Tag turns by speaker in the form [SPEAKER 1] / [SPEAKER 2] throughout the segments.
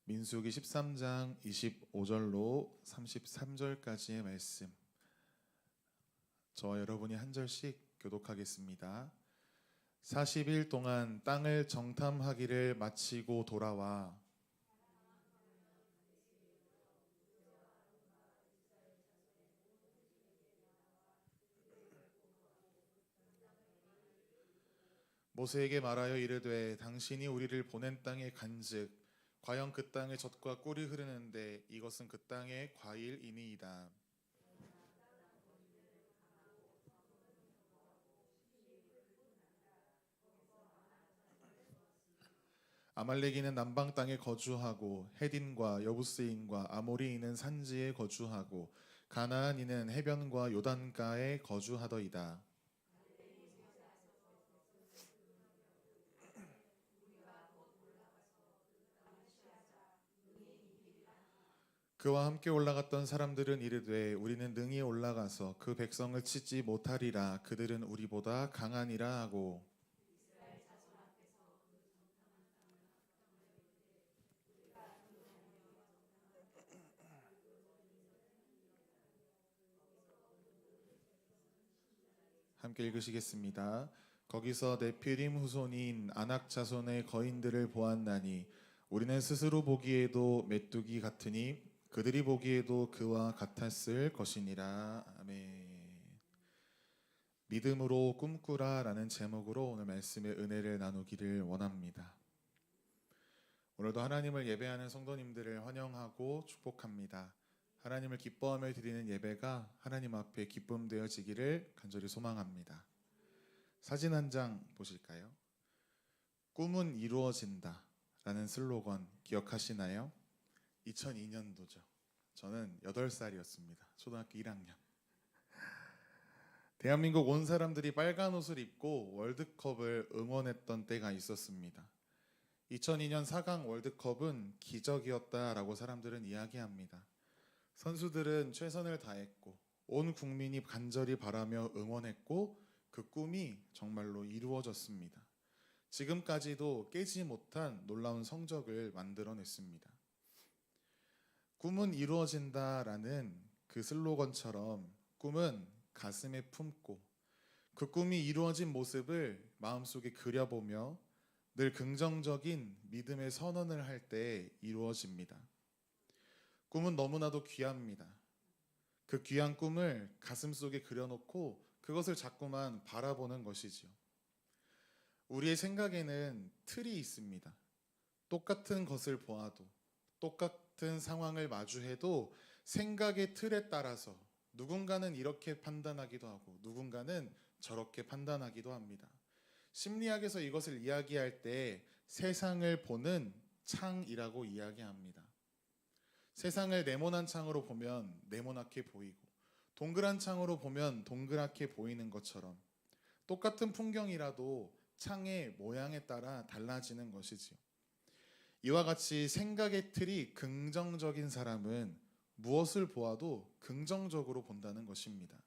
[SPEAKER 1] 민수기 13장 25절로 33절까지의 말씀, 저와 여러분이 한 절씩 교독하겠습니다. 40일 동안 땅을 정탐하기를 마치고 돌아와 모세에게 말하여 이르되 당신이 우리를 보낸 땅에 간즉 과연 그 땅에 젖과 꿀이 흐르는데 이것은 그 땅의 과일이니이다. 아말렉인은 남방 땅에 거주하고 헤딘과 여부스인과 아모리인은 산지에 거주하고 가나안인은 해변과 요단가에 거주하더이다. 그와 함께 올라갔던 사람들은 이르되 우리는 능히 올라가서 그 백성을 치지 못하리라. 그들은 우리보다 강하니라 하고 함께 읽으시겠습니다. 거기서 네피림 후손인 아낙 자손의 거인들을 보았나니 우리는 스스로 보기에도 메뚜기 같으니 그들이 보기에도 그와 같았을 것이니라. 아멘. 믿음으로 꿈꾸라라는 제목으로 오늘 말씀의 은혜를 나누기를 원합니다. 오늘도 하나님을 예배하는 성도님들을 환영하고 축복합니다. 하나님을 기뻐하며 드리는 예배가 하나님 앞에 기쁨 되어지기를 간절히 소망합니다. 사진 한 장 보실까요? 꿈은 이루어진다 라는 슬로건 기억하시나요? 2002년도죠. 저는 8살이었습니다. 초등학교 1학년. 대한민국 온 사람들이 빨간 옷을 입고 월드컵을 응원했던 때가 있었습니다. 2002년 4강 월드컵은 기적이었다라고 사람들은 이야기합니다. 선수들은 최선을 다했고 온 국민이 간절히 바라며 응원했고 그 꿈이 정말로 이루어졌습니다. 지금까지도 깨지 못한 놀라운 성적을 만들어냈습니다. 꿈은 이루어진다라는 그 슬로건처럼 꿈은 가슴에 품고 그 꿈이 이루어진 모습을 마음속에 그려보며 늘 긍정적인 믿음의 선언을 할 때 이루어집니다. 꿈은 너무나도 귀합니다. 그 귀한 꿈을 가슴속에 그려놓고 그것을 자꾸만 바라보는 것이지요. 우리의 생각에는 틀이 있습니다. 똑같은 것을 보아도 똑같은 상황을 마주해도 생각의 틀에 따라서 누군가는 이렇게 판단하기도 하고 누군가는 저렇게 판단하기도 합니다. 심리학에서 이것을 이야기할 때 세상을 보는 창이라고 이야기합니다. 세상을 네모난 창으로 보면 네모나게 보이고 동그란 창으로 보면 동그랗게 보이는 것처럼 똑같은 풍경이라도 창의 모양에 따라 달라지는 것이지요. 이와 같이 생각의 틀이 긍정적인 사람은 무엇을 보아도 긍정적으로 본다는 것입니다.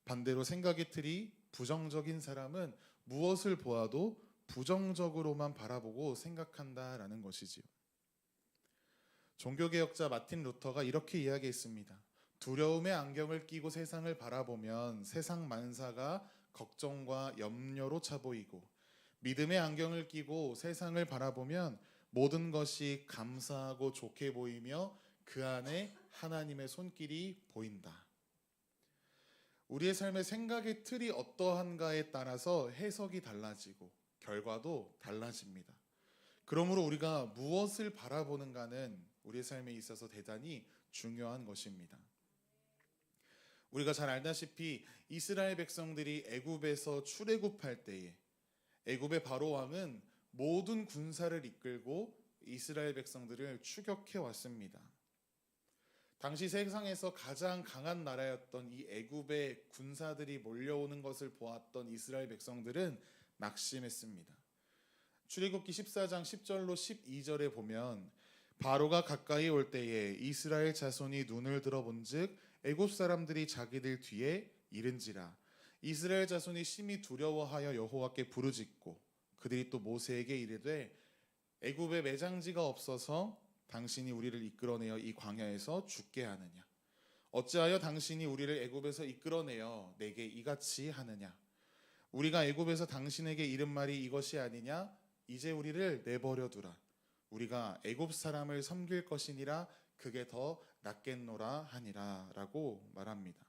[SPEAKER 1] 반대로 생각의 틀이 부정적인 사람은 무엇을 보아도 부정적으로만 바라보고 생각한다라는 것이지요. 종교개혁자 마틴 루터가 이렇게 이야기했습니다. 두려움의 안경을 끼고 세상을 바라보면 세상 만사가 걱정과 염려로 차 보이고 믿음의 안경을 끼고 세상을 바라보면 모든 것이 감사하고 좋게 보이며 그 안에 하나님의 손길이 보인다. 우리의 삶의 생각의 틀이 어떠한가에 따라서 해석이 달라지고 결과도 달라집니다. 그러므로 우리가 무엇을 바라보는가는 우리의 삶에 있어서 대단히 중요한 것입니다. 우리가 잘 알다시피 이스라엘 백성들이 애굽에서 출애굽할 때에 애굽의 바로 왕은 모든 군사를 이끌고 이스라엘 백성들을 추격해 왔습니다. 당시 세상에서 가장 강한 나라였던 이 애굽의 군사들이 몰려오는 것을 보았던 이스라엘 백성들은 낙심했습니다. 출애굽기 14장 10절로 12절에 보면 바로가 가까이 올 때에 이스라엘 자손이 눈을 들어본즉 애굽 사람들이 자기들 뒤에 이른지라. 이스라엘 자손이 심히 두려워하여 여호와께 부르짖고 그들이 또 모세에게 이르되 애굽에 매장지가 없어서 당신이 우리를 이끌어내어 이 광야에서 죽게 하느냐? 어찌하여 당신이 우리를 애굽에서 이끌어내어 내게 이같이 하느냐? 우리가 애굽에서 당신에게 이른 말이 이것이 아니냐? 이제 우리를 내버려 두라. 우리가 애굽 사람을 섬길 것이니라. 그게 더 낫겠노라 하니라 라고 말합니다.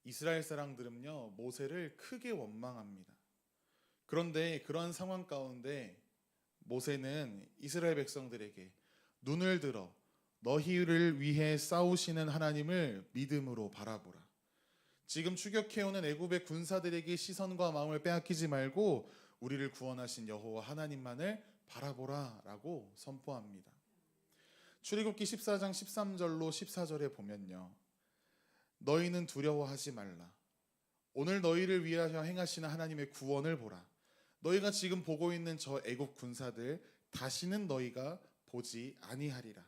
[SPEAKER 1] 이스라엘 사람들은요, 모세를 크게 원망합니다. 그런데 그러한 상황 가운데 모세는 이스라엘 백성들에게 눈을 들어 너희를 위해 싸우시는 하나님을 믿음으로 바라보라. 지금 추격해오는 애굽의 군사들에게 시선과 마음을 빼앗기지 말고 우리를 구원하신 여호와 하나님만을 바라보라 라고 선포합니다. 출애굽기 14장 13절로 14절에 보면요, 너희는 두려워하지 말라. 오늘 너희를 위하여 행하시는 하나님의 구원을 보라. 너희가 지금 보고 있는 저 애굽 군사들 다시는 너희가 보지 아니하리라.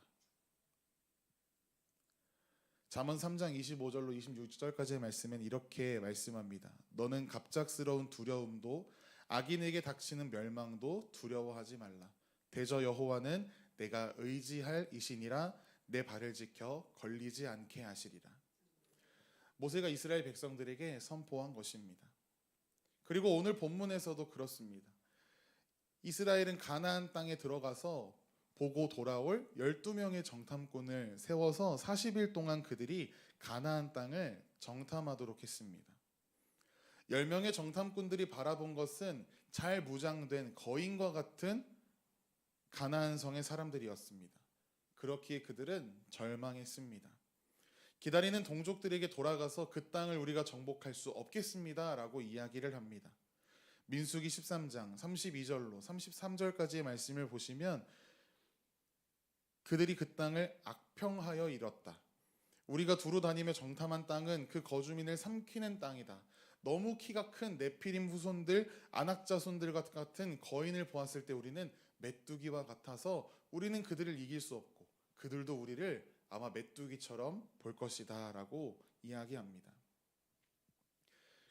[SPEAKER 1] 잠언 3장 25절로 26절까지의 말씀은 이렇게 말씀합니다. 너는 갑작스러운 두려움도 악인에게 닥치는 멸망도 두려워하지 말라. 대저 여호와는 내가 의지할 이시니라. 내 발을 지켜 걸리지 않게 하시리라. 모세가 이스라엘 백성들에게 선포한 것입니다. 그리고 오늘 본문에서도 그렇습니다. 이스라엘은 가나안 땅에 들어가서 보고 돌아올 12명의 정탐꾼을 세워서 40일 동안 그들이 가나안 땅을 정탐하도록 했습니다. 10명의 정탐꾼들이 바라본 것은 잘 무장된 거인과 같은 가나안 성의 사람들이었습니다. 그렇기에 그들은 절망했습니다. 기다리는 동족들에게 돌아가서 그 땅을 우리가 정복할 수 없겠습니다 라고 이야기를 합니다. 민수기 13장 32절로 33절까지의 말씀을 보시면 그들이 그 땅을 악평하여 잃었다. 우리가 두루 다니며 정탐한 땅은 그 거주민을 삼키는 땅이다. 너무 키가 큰 네피림 후손들, 아낙 자손들 같은 거인을 보았을 때 우리는 메뚜기와 같아서 우리는 그들을 이길 수 없고 그들도 우리를 아마 메뚜기처럼 볼 것이다 라고 이야기합니다.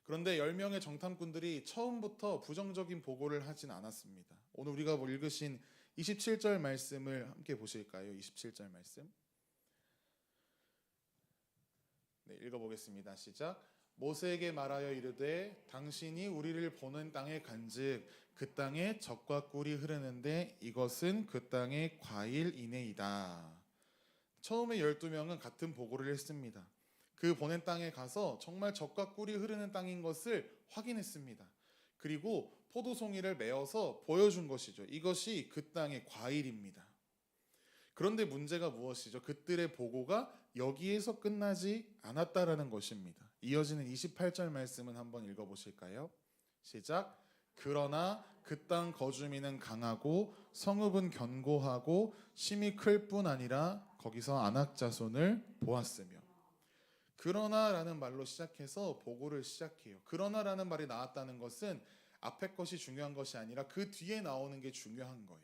[SPEAKER 1] 그런데 10명의 정탐꾼들이 처음부터 부정적인 보고를 하진 않았습니다. 오늘 우리가 읽으신 27절 말씀을 함께 보실까요? 27절 말씀. 네, 읽어보겠습니다. 시작. 모세에게 말하여 이르되 당신이 우리를 보는 땅에 간즉 그 땅에 젖과 꿀이 흐르는데 이것은 그 땅의 과일이네이다. 처음에 12명은 같은 보고를 했습니다. 그 보낸 땅에 가서 정말 젖과 꿀이 흐르는 땅인 것을 확인했습니다. 그리고 포도송이를 메어서 보여준 것이죠. 이것이 그 땅의 과일입니다. 그런데 문제가 무엇이죠? 그들의 보고가 여기에서 끝나지 않았다라는 것입니다. 이어지는 28절 말씀은 한번 읽어보실까요? 시작. 그러나 그 땅 거주민은 강하고 성읍은 견고하고 심이 클 뿐 아니라 거기서 아낙 자손을 보았으며. 그러나라는 말로 시작해서 보고를 시작해요. 그러나라는 말이 나왔다는 것은 앞에 것이 중요한 것이 아니라 그 뒤에 나오는 게 중요한 거예요.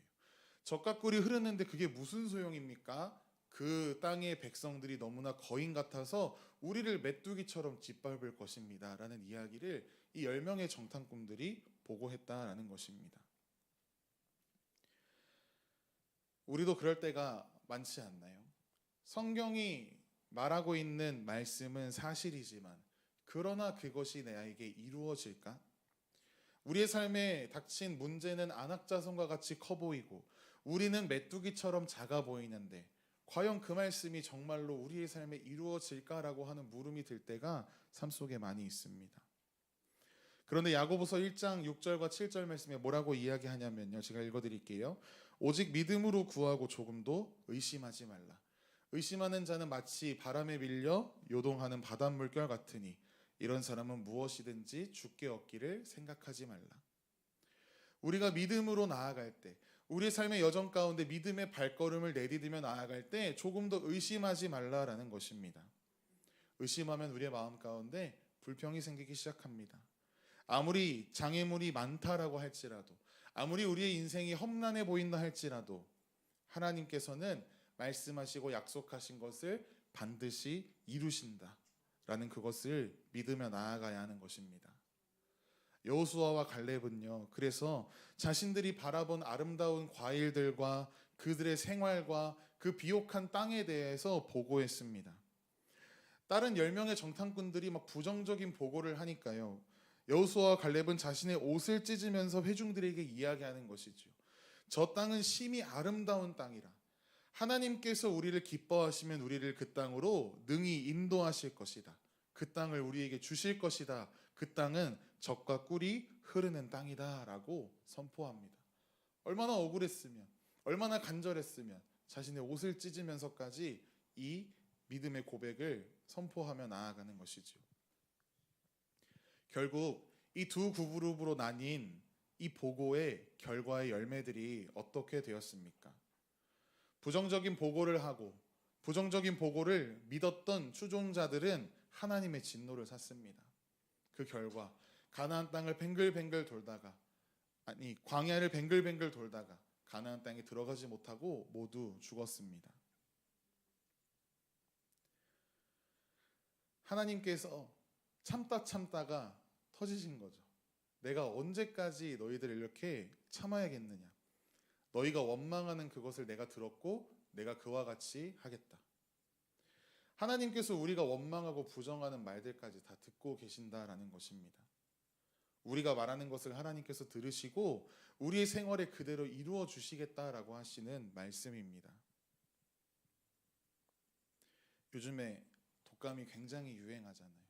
[SPEAKER 1] 젖과 꿀이 흐르는데 그게 무슨 소용입니까? 그 땅의 백성들이 너무나 거인 같아서 우리를 메뚜기처럼 짓밟을 것입니다 라는 이야기를 이 10명의 정탐꾼들이 보고했다라는 것입니다. 우리도 그럴 때가 많지 않나요? 성경이 말하고 있는 말씀은 사실이지만 그러나 그것이 나에게 이루어질까? 우리의 삶에 닥친 문제는 안악자손과 같이 커 보이고 우리는 메뚜기처럼 작아 보이는데 과연 그 말씀이 정말로 우리의 삶에 이루어질까라고 하는 물음이 들 때가 삶 속에 많이 있습니다. 그런데 야고보서 1장 6절과 7절 말씀에 뭐라고 이야기하냐면요. 제가 읽어드릴게요. 오직 믿음으로 구하고 조금도 의심하지 말라. 의심하는 자는 마치 바람에 밀려 요동하는 바닷물결 같으니 이런 사람은 무엇이든지 주께 얻기를 생각하지 말라. 우리가 믿음으로 나아갈 때 우리의 삶의 여정 가운데 믿음의 발걸음을 내디디며 나아갈 때 조금 더 의심하지 말라라는 것입니다. 의심하면 우리의 마음 가운데 불평이 생기기 시작합니다. 아무리 장애물이 많다라고 할지라도 아무리 우리의 인생이 험난해 보인다 할지라도 하나님께서는 말씀하시고 약속하신 것을 반드시 이루신다라는 그것을 믿으며 나아가야 하는 것입니다. 여호수아와 갈렙은요. 그래서 자신들이 바라본 아름다운 과일들과 그들의 생활과 그 비옥한 땅에 대해서 보고했습니다. 다른 10명의 정탐꾼들이 막 부정적인 보고를 하니까요. 여호수아와 갈렙은 자신의 옷을 찢으면서 회중들에게 이야기하는 것이죠. 저 땅은 심히 아름다운 땅이라. 하나님께서 우리를 기뻐하시면 우리를 그 땅으로 능히 인도하실 것이다. 그 땅을 우리에게 주실 것이다. 그 땅은 젖과 꿀이 흐르는 땅이다 라고 선포합니다. 얼마나 억울했으면, 얼마나 간절했으면 자신의 옷을 찢으면서까지 이 믿음의 고백을 선포하며 나아가는 것이죠. 결국 이 두 그룹으로 나뉜 이 보고의 결과의 열매들이 어떻게 되었습니까? 부정적인 보고를 하고 부정적인 보고를 믿었던 추종자들은 하나님의 진노를 샀습니다. 그 결과 가나안 땅을 뱅글뱅글 돌다가 광야를 뱅글뱅글 돌다가 가나안 땅에 들어가지 못하고 모두 죽었습니다. 하나님께서 참다가 터지신 거죠. 내가 언제까지 너희들을 이렇게 참아야겠느냐. 너희가 원망하는 그것을 내가 들었고 내가 그와 같이 하겠다. 하나님께서 우리가 원망하고 부정하는 말들까지 다 듣고 계신다라는 것입니다. 우리가 말하는 것을 하나님께서 들으시고 우리의 생활에 그대로 이루어 주시겠다라고 하시는 말씀입니다. 요즘에 독감이 굉장히 유행하잖아요.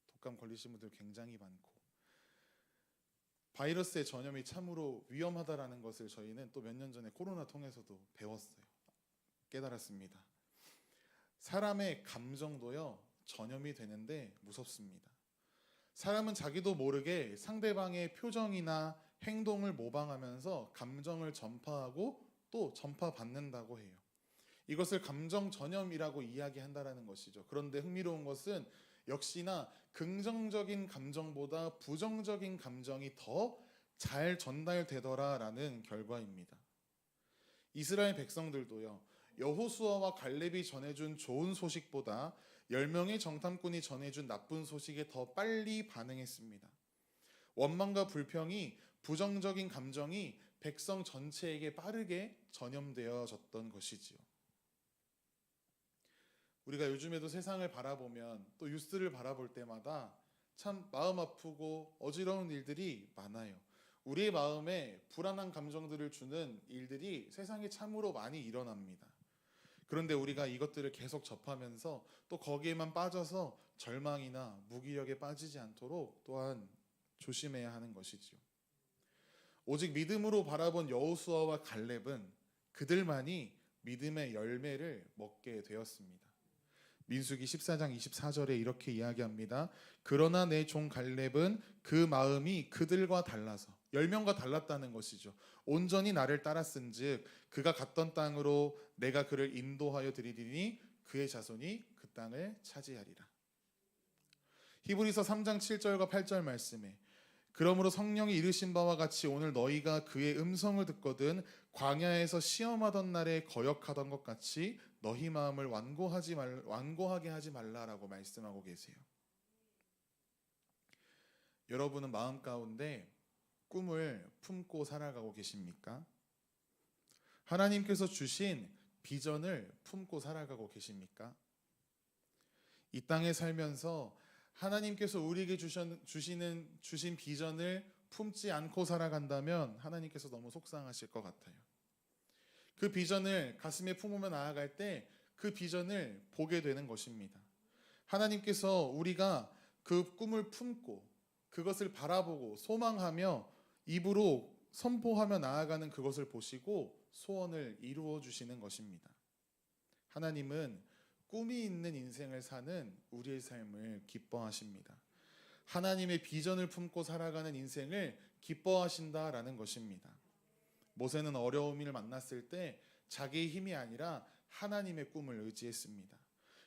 [SPEAKER 1] 독감 걸리신 분들 굉장히 많고 바이러스의 전염이 참으로 위험하다라는 것을 저희는 또 몇 년 전에 코로나 통해서도 배웠어요. 깨달았습니다. 사람의 감정도요 전염이 되는데 무섭습니다. 사람은 자기도 모르게 상대방의 표정이나 행동을 모방하면서 감정을 전파하고 또 전파받는다고 해요. 이것을 감정 전염이라고 이야기한다라는 것이죠. 그런데 흥미로운 것은 역시나 긍정적인 감정보다 부정적인 감정이 더 잘 전달되더라라는 결과입니다. 이스라엘 백성들도요. 여호수아와 갈렙이 전해준 좋은 소식보다 10명의 정탐꾼이 전해준 나쁜 소식에 더 빨리 반응했습니다. 원망과 불평이 부정적인 감정이 백성 전체에게 빠르게 전염되어졌던 것이지요. 우리가 요즘에도 세상을 바라보면 또 뉴스를 바라볼 때마다 참 마음 아프고 어지러운 일들이 많아요. 우리의 마음에 불안한 감정들을 주는 일들이 세상에 참으로 많이 일어납니다. 그런데 우리가 이것들을 계속 접하면서 또 거기에만 빠져서 절망이나 무기력에 빠지지 않도록 또한 조심해야 하는 것이지요. 오직 믿음으로 바라본 여호수아와 갈렙은 그들만이 믿음의 열매를 먹게 되었습니다. 민수기 14장 24절에 이렇게 이야기합니다. 그러나 내 종 갈렙은 그 마음이 그들과 달라서 10명과 달랐다는 것이죠. 온전히 나를 따랐은즉 그가 갔던 땅으로 내가 그를 인도하여 드리리니 그의 자손이 그 땅을 차지하리라. 히브리서 3장 7절과 8절 말씀에 그러므로 성령이 이르신 바와 같이 오늘 너희가 그의 음성을 듣거든 광야에서 시험하던 날에 거역하던 것 같이 너희 마음을 완고하게 하지 말라라고 말씀하고 계세요. 여러분은 마음 가운데 꿈을 품고 살아가고 계십니까? 하나님께서 주신 비전을 품고 살아가고 계십니까? 이 땅에 살면서 하나님께서 우리에게 주신 비전을 품지 않고 살아간다면 하나님께서 너무 속상하실 것 같아요. 그 비전을 가슴에 품으며 나아갈 때 그 비전을 보게 되는 것입니다. 하나님께서 우리가 그 꿈을 품고 그것을 바라보고 소망하며 입으로 선포하며 나아가는 그것을 보시고 소원을 이루어 주시는 것입니다. 하나님은 꿈이 있는 인생을 사는 우리의 삶을 기뻐하십니다. 하나님의 비전을 품고 살아가는 인생을 기뻐하신다라는 것입니다. 모세는 어려움을 만났을 때 자기의 힘이 아니라 하나님의 꿈을 의지했습니다.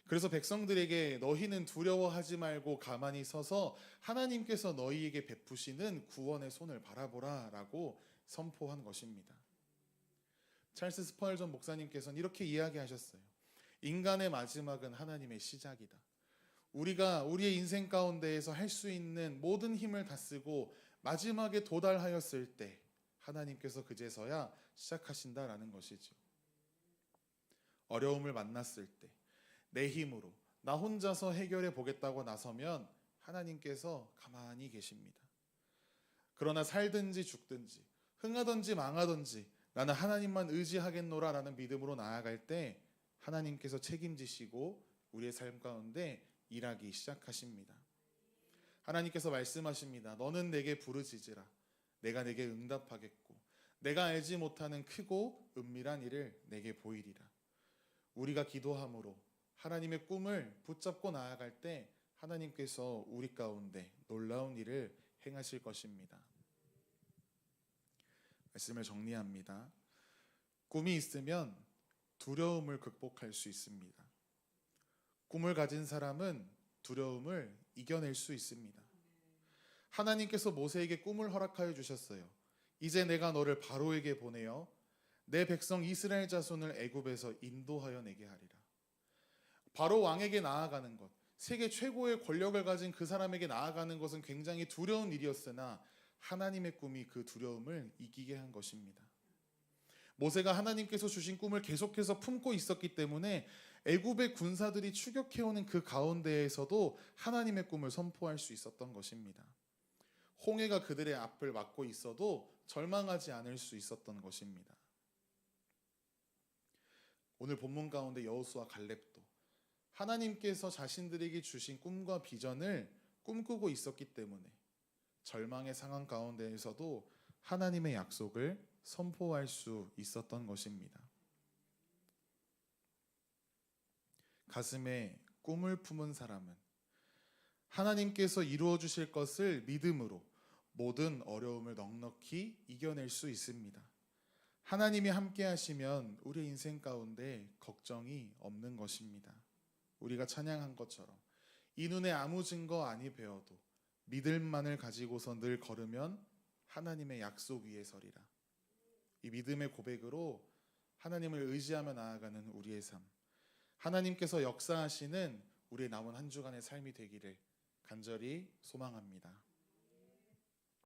[SPEAKER 1] 그래서 백성들에게 너희는 두려워하지 말고 가만히 서서 하나님께서 너희에게 베푸시는 구원의 손을 바라보라 라고 선포한 것입니다. 찰스 스펄전 목사님께서는 이렇게 이야기하셨어요. 인간의 마지막은 하나님의 시작이다. 우리가 우리의 인생 가운데에서 할 수 있는 모든 힘을 다 쓰고 마지막에 도달하였을 때 하나님께서 그제서야 시작하신다라는 것이죠. 어려움을 만났을 때 내 힘으로 나 혼자서 해결해 보겠다고 나서면 하나님께서 가만히 계십니다. 그러나 살든지 죽든지 흥하든지 망하든지 나는 하나님만 의지하겠노라 라는 믿음으로 나아갈 때 하나님께서 책임지시고 우리의 삶 가운데 일하기 시작하십니다. 하나님께서 말씀하십니다. 너는 내게 부르짖으라. 내가 내게 응답하겠고 내가 알지 못하는 크고 은밀한 일을 내게 보이리라. 우리가 기도함으로 하나님의 꿈을 붙잡고 나아갈 때 하나님께서 우리 가운데 놀라운 일을 행하실 것입니다. 말씀을 정리합니다. 꿈이 있으면 두려움을 극복할 수 있습니다. 꿈을 가진 사람은 두려움을 이겨낼 수 있습니다. 하나님께서 모세에게 꿈을 허락하여 주셨어요. 이제 내가 너를 바로에게 보내어 내 백성 이스라엘 자손을 애굽에서 인도하여 내게 하리라. 바로 왕에게 나아가는 것, 세계 최고의 권력을 가진 그 사람에게 나아가는 것은 굉장히 두려운 일이었으나 하나님의 꿈이 그 두려움을 이기게 한 것입니다. 모세가 하나님께서 주신 꿈을 계속해서 품고 있었기 때문에 애굽의 군사들이 추격해오는 그 가운데에서도 하나님의 꿈을 선포할 수 있었던 것입니다. 홍해가 그들의 앞을 막고 있어도 절망하지 않을 수 있었던 것입니다. 오늘 본문 가운데 여호수아 갈렙도 하나님께서 자신들에게 주신 꿈과 비전을 꿈꾸고 있었기 때문에 절망의 상황 가운데에서도 하나님의 약속을 선포할 수 있었던 것입니다. 가슴에 꿈을 품은 사람은 하나님께서 이루어 주실 것을 믿음으로 모든 어려움을 넉넉히 이겨낼 수 있습니다. 하나님이 함께 하시면 우리 인생 가운데 걱정이 없는 것입니다. 우리가 찬양한 것처럼 이 눈에 아무 증거 아니 배어도 믿음만을 가지고서 늘 걸으면 하나님의 약속 위에 서리라. 이 믿음의 고백으로 하나님을 의지하며 나아가는 우리의 삶, 하나님께서 역사하시는 우리의 남은 한 주간의 삶이 되기를 간절히 소망합니다.